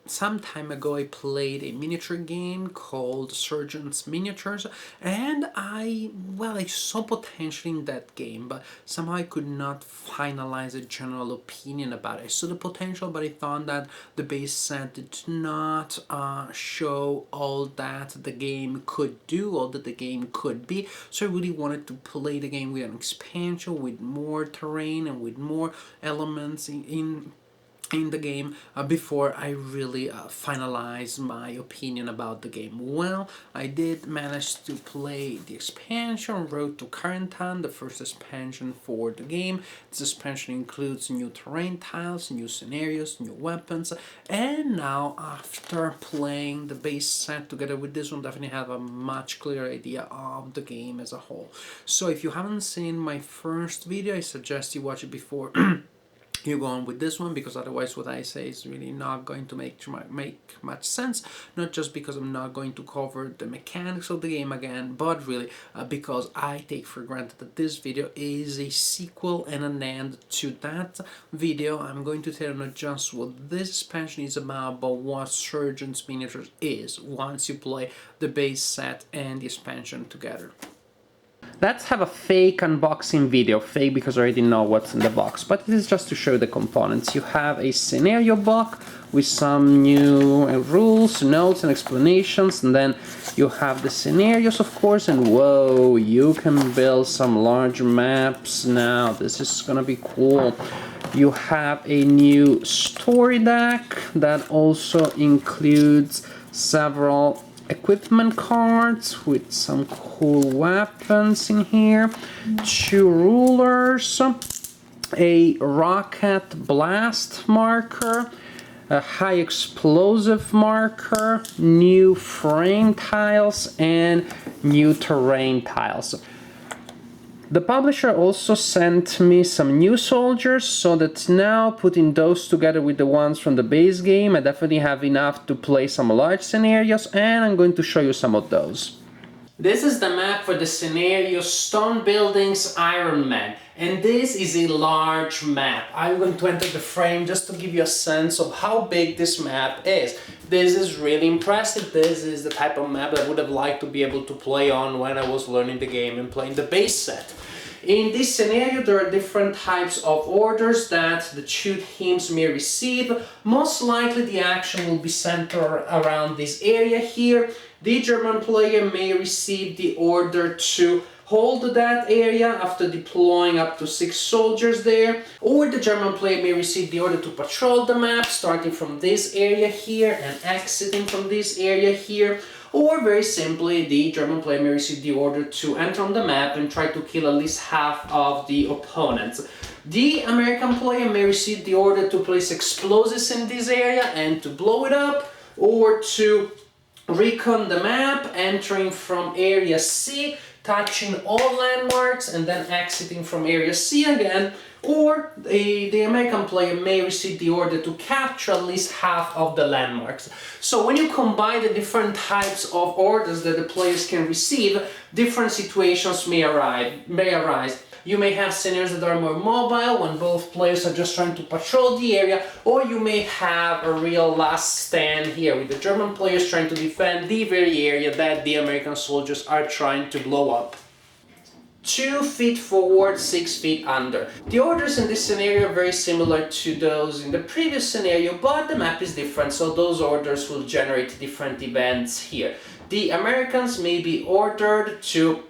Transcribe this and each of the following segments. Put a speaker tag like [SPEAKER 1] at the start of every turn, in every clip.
[SPEAKER 1] some time ago I played a miniature game called Surgeon's Miniatures, and I saw potential in that game, but somehow I could not finalize a general opinion about it. I saw the potential, but I thought that the base set did not show all that the game could do, all that the game could be, so I really wanted to play the game with an expansion, with more terrain and with more elements in the game before I really finalize my opinion about the game. Well, I did manage to play the expansion, Road to Carentan, the first expansion for the game. This expansion includes new terrain tiles, new scenarios, new weapons, and now after playing the base set together with this one, definitely have a much clearer idea of the game as a whole. So if you haven't seen my first video, I suggest you watch it before you go on with this one, because otherwise what I say is really not going to make much sense. Not just because I'm not going to cover the mechanics of the game again, but really because I take for granted that this video is a sequel and an end to that video. I'm going to tell you not just what this expansion is about, but what Surgeon's Miniatures is once you play the base set and the expansion together. Let's have a fake unboxing video. Fake because I already know what's in the box, but this is just to show the components. You have a scenario book with some new rules, notes and explanations, and then you have the scenarios, of course, and whoa, you can build some large maps now. This is gonna be cool. You have a new story deck that also includes several equipment cards with some cool weapons in here, 2 rulers, a rocket blast marker, a high explosive marker, new frame tiles, and new terrain tiles. The publisher also sent me some new soldiers, so that now putting those together with the ones from the base game, I definitely have enough to play some large scenarios, and I'm going to show you some of those. This is the map for the scenario Stone Buildings Iron Man, and this is a large map. I'm going to enter the frame just to give you a sense of how big this map is. This is really impressive. This is the type of map I would have liked to be able to play on when I was learning the game and playing the base set. In this scenario, there are different types of orders that the 2 teams may receive. Most likely the action will be centered around this area here. The German player may receive the order to hold that area after deploying up to 6 soldiers there, or the German player may receive the order to patrol the map, starting from this area here and exiting from this area here. Or very simply, the German player may receive the order to enter on the map and try to kill at least half of the opponents. The American player may receive the order to place explosives in this area and to blow it up, or to recon the map, entering from area C, touching all landmarks and then exiting from area C again, or the American player may receive the order to capture at least half of the landmarks. So when you combine the different types of orders that the players can receive, different situations may arise. You may have scenarios that are more mobile, when both players are just trying to patrol the area, or you may have a real last stand here, with the German players trying to defend the very area that the American soldiers are trying to blow up. 2 feet forward, 6 feet under. The orders in this scenario are very similar to those in the previous scenario, but the map is different, so those orders will generate different events here. The Americans may be ordered to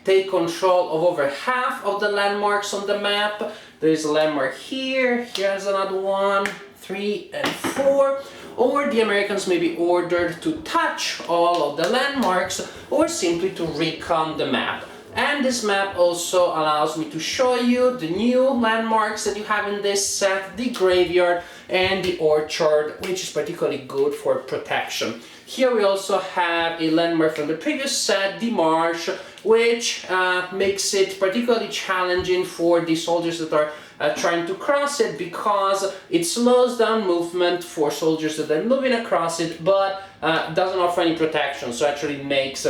[SPEAKER 1] take control of over half of the landmarks on the map. There's a landmark here, here's another one, 3 and 4. Or the Americans may be ordered to touch all of the landmarks, or simply to recon the map. And this map also allows me to show you the new landmarks that you have in this set, the graveyard and the orchard, which is particularly good for protection. Here we also have a landmark from the previous set, the marsh, which makes it particularly challenging for the soldiers that are trying to cross it, because it slows down movement for soldiers that are moving across it, but doesn't offer any protection, so actually makes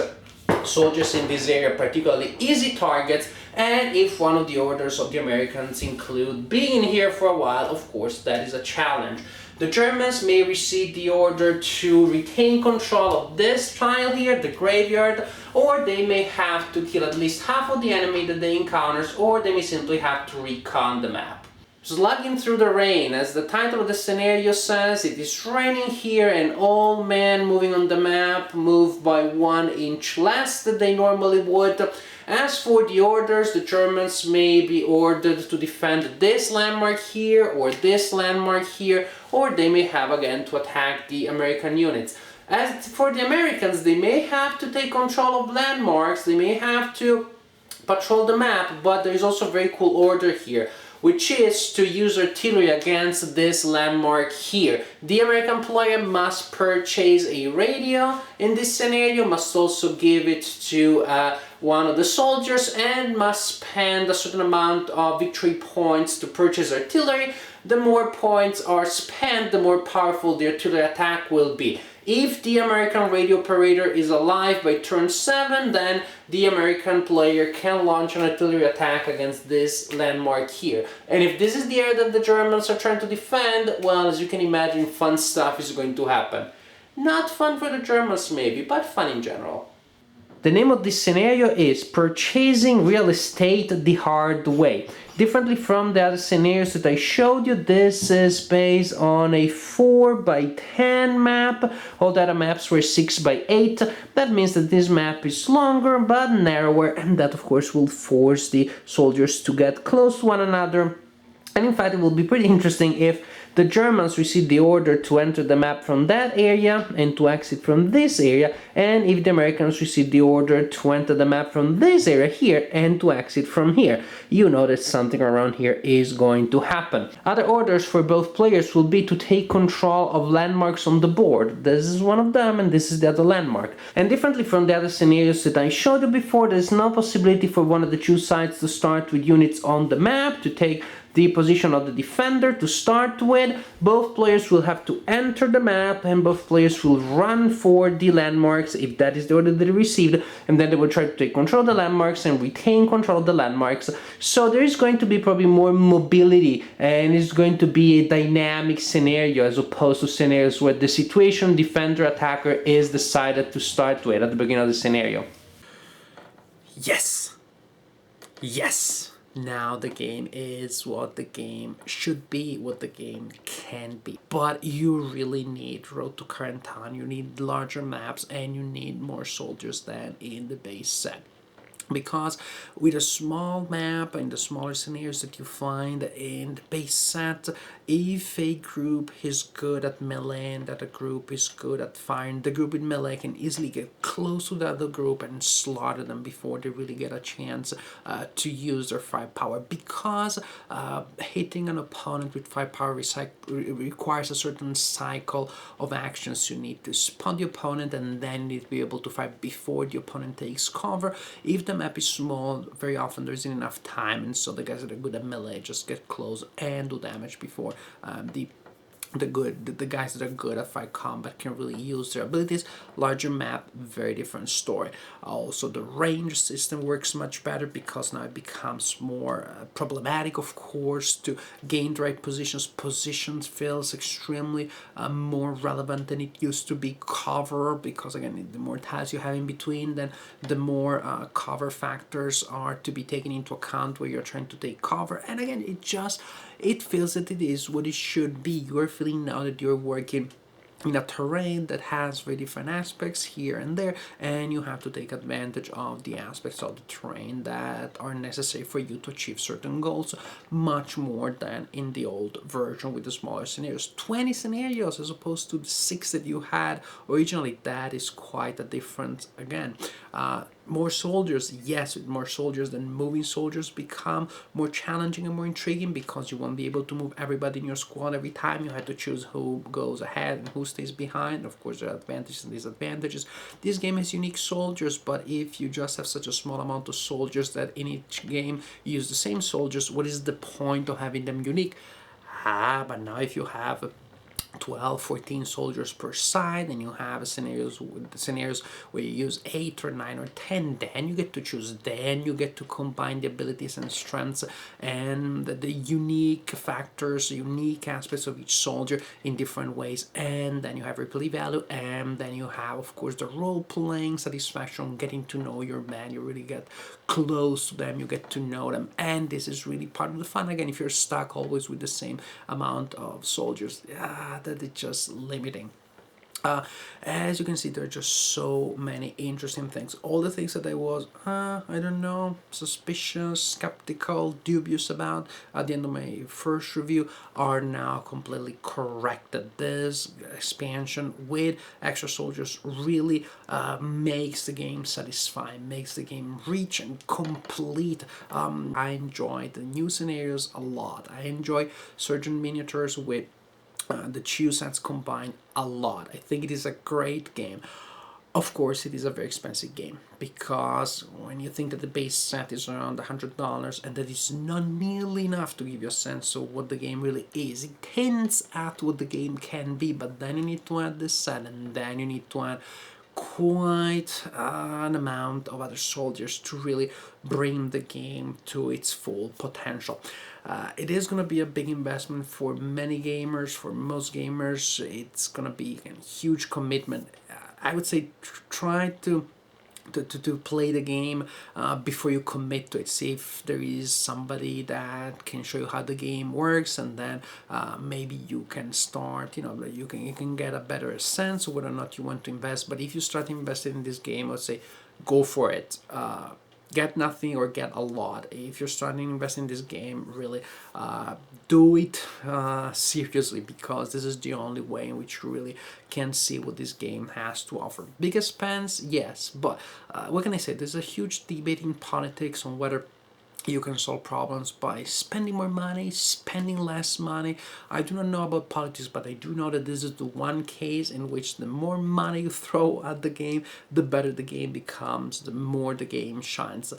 [SPEAKER 1] soldiers in this area particularly easy targets. And if one of the orders of the Americans include being here for a while, of course that is a challenge. The Germans may receive the order to retain control of this tile here, the graveyard, or they may have to kill at least half of the enemy that they encounter, or they may simply have to recon the map. Slugging through the rain, as the title of the scenario says, it is raining here and all men moving on the map move by 1 inch less than they normally would. As for the orders, the Germans may be ordered to defend this landmark here or this landmark here, or they may have again to attack the American units. As for the Americans, they may have to take control of landmarks, they may have to patrol the map, but there is also a very cool order here, which is to use artillery against this landmark here. The American player must purchase a radio in this scenario, must also give it to one of the soldiers, and must spend a certain amount of victory points to purchase artillery. The more points are spent, the more powerful the artillery attack will be. If the American radio operator is alive by turn 7, then the American player can launch an artillery attack against this landmark here. And if this is the area that the Germans are trying to defend, well, as you can imagine, fun stuff is going to happen. Not fun for the Germans maybe, but fun in general. The name of this scenario is Purchasing Real Estate the Hard Way. Differently from the other scenarios that I showed you, this is based on a 4x10 map. All the other maps were 6x8. That means that this map is longer but narrower, and that of course will force the soldiers to get close to one another. And in fact, it will be pretty interesting if the Germans receive the order to enter the map from that area and to exit from this area, and if the Americans receive the order to enter the map from this area here and to exit from here. You know that something around here is going to happen. Other orders for both players will be to take control of landmarks on the board. This is one of them and this is the other landmark. And differently from the other scenarios that I showed you before, there is no possibility for one of the two sides to start with units on the map, to take the position of the defender to start with. Both players will have to enter the map and both players will run for the landmarks if that is the order that they received, and then they will try to take control of the landmarks and retain control of the landmarks. So there is going to be probably more mobility and it's going to be a dynamic scenario as opposed to scenarios where the situation defender attacker is decided to start with at the beginning of the scenario. Yes! Yes! Now the game is what the game should be, what the game can be. But you really need Road to Carentan, you need larger maps, and you need more soldiers than in the base set. Because with a small map and the smaller scenarios that you find in the base set, if a group is good at melee and that a group is good at firing, the group with melee can easily get close to the other group and slaughter them before they really get a chance to use their firepower. Because hitting an opponent with firepower requires a certain cycle of actions. You need to spawn the opponent and then you need to be able to fire before the opponent takes cover. If the map is small, very often there isn't enough time, and so the guys that are good at melee just get close and do damage before the guys that are good at fight combat can really use their abilities. Larger map, very different story. Also, the range system works much better because now it becomes more problematic, of course, to gain the right positions. Positions feels extremely more relevant than it used to be. Cover, because again, the more tiles you have in between, then the more cover factors are to be taken into account where you're trying to take cover. And again, it feels that it is what it should be. You're feeling now that you're working in a terrain that has very different aspects here and there, and you have to take advantage of the aspects of the terrain that are necessary for you to achieve certain goals, much more than in the old version with the smaller scenarios. 20 scenarios as opposed to the 6 that you had originally. That is quite a difference again. More soldiers, yes, with more soldiers, then moving soldiers become more challenging and more intriguing because you won't be able to move everybody in your squad every time. You have to choose who goes ahead and who stays behind. Of course, there are advantages and disadvantages. This game has unique soldiers, but if you just have such a small amount of soldiers that in each game you use the same soldiers, what is the point of having them unique? But now if you have 12, 14 soldiers per side, and you have scenarios where you use 8 or 9 or 10. Then you get to choose, then you get to combine the abilities and strengths and the unique factors, unique aspects of each soldier in different ways. And then you have replay value, and then you have, of course, the role-playing satisfaction, getting to know your man. You really get close to them, you get to know them, and this is really part of the fun. Again, if you're stuck always with the same amount of soldiers, that is just limiting. As you can see, there are just so many interesting things. All the things that I was, I don't know, suspicious, skeptical, dubious about at the end of my first review are now completely corrected. This expansion with extra soldiers really makes the game satisfying, makes the game rich and complete. I enjoyed the new scenarios a lot. I enjoy Surgeon miniatures with the two sets combined a lot. I think it is a great game. Of course, it is a very expensive game because when you think that the base set is around $100 and that is not nearly enough to give you a sense of what the game really is, it hints at what the game can be, but then you need to add this set, and then you need to add quite an amount of other soldiers to really bring the game to its full potential. It is going to be a big investment for many gamers, for most gamers. It's going to be a huge commitment. I would say try to play the game before you commit to it. See if there is somebody that can show you how the game works, and then maybe you can start, you can get a better sense of whether or not you want to invest. But if you start investing in this game, let's say go for it. Get nothing or get a lot. If you're starting to invest in this game, really do it seriously, because this is the only way in which you really can see what this game has to offer. Big expense, yes, but what can I say? There's a huge debate in politics on whether you can solve problems by spending more money, spending less money. I do not know about politics, but I do know that this is the one case in which the more money you throw at the game, the better the game becomes, the more the game shines.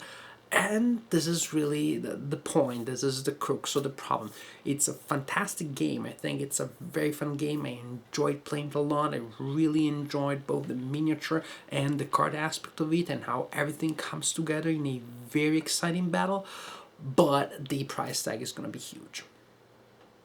[SPEAKER 1] And this is really the point. This is the crux of the problem. It's a fantastic game. I think it's a very fun game. I enjoyed playing it a lot. I really enjoyed both the miniature and the card aspect of it, and how everything comes together in a very exciting battle. But the price tag is going to be huge.